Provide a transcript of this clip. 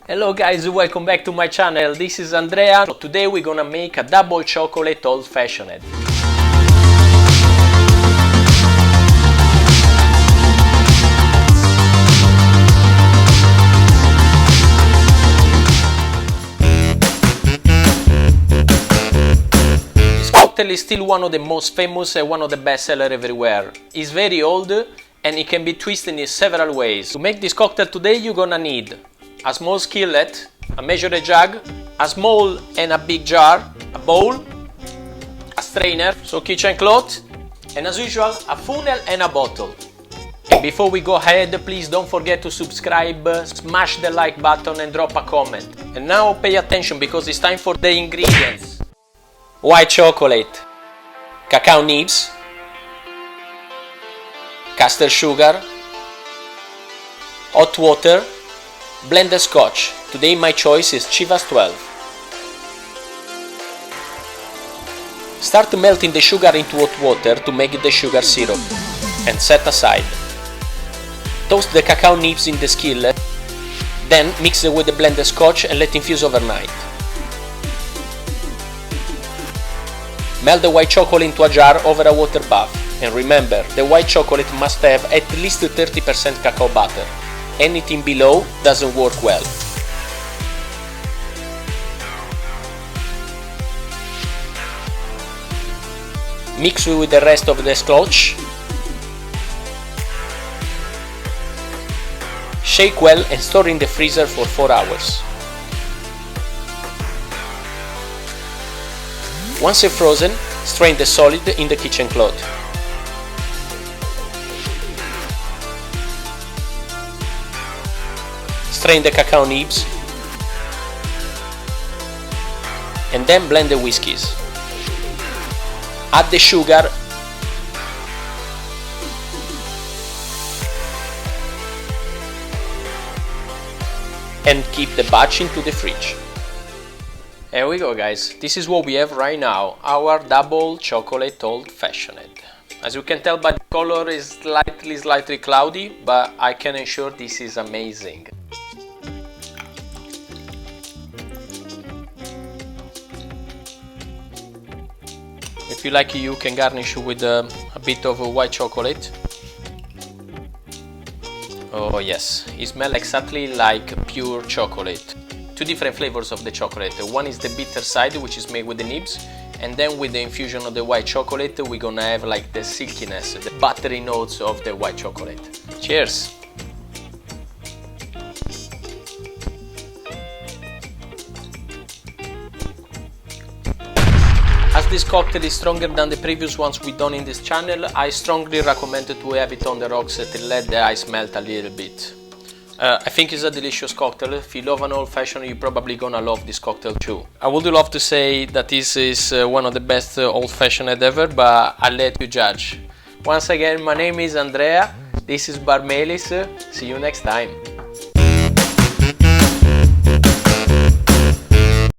Hello guys, welcome back to my channel. This is Andrea. Today we're gonna make a double chocolate old-fashioned. This cocktail is still one of the most famous and one of the best sellers everywhere. It's very old and it can be twisted in several ways. To make this cocktail today you're gonna need a small skillet, a measured jug, a small and a big jar, a bowl, a strainer, so kitchen cloth, and as usual a funnel and a bottle. And before we go ahead, please don't forget to subscribe, smash the like button and drop a comment. And now pay attention because it's time for the ingredients. White chocolate, cacao nibs, caster sugar, hot water, blended scotch. Today my choice is Chivas 12. Start melting the sugar into hot water to make the sugar syrup and set aside. Toast the cacao nibs in the skillet, then mix it with the blended scotch and let infuse overnight. Melt the white chocolate into a jar over a water bath, and remember, the white chocolate must have at least 30% cacao butter. Anything below doesn't work well. Mix with the rest of the scotch. Shake well and store in the freezer for 4 hours. Once it's frozen, strain the solid in the kitchen cloth. Strain the cacao nibs and then blend the whiskies. Add the sugar and keep the batch into the fridge. Here we go guys, this is what we have right now, our double chocolate old-fashioned. As you can tell by the color, is slightly cloudy, but I can ensure this is amazing. If you like, you can garnish with a bit of white chocolate. Oh yes, it smells exactly like pure chocolate. Two different flavors of the chocolate. One is the bitter side, which is made with the nibs, and then with the infusion of the white chocolate we're gonna have like the silkiness, the buttery notes of the white chocolate. Cheers! As this cocktail is stronger than the previous ones we've done in this channel, I strongly recommend to have it on the rocks to let the ice melt a little bit. I think it's a delicious cocktail. If you love an old-fashioned, you're probably gonna love this cocktail too. I would love to say that this is one of the best old-fashioned ever, but I'll let you judge. Once again, my name is Andrea, this is Bar Melis, see you next time.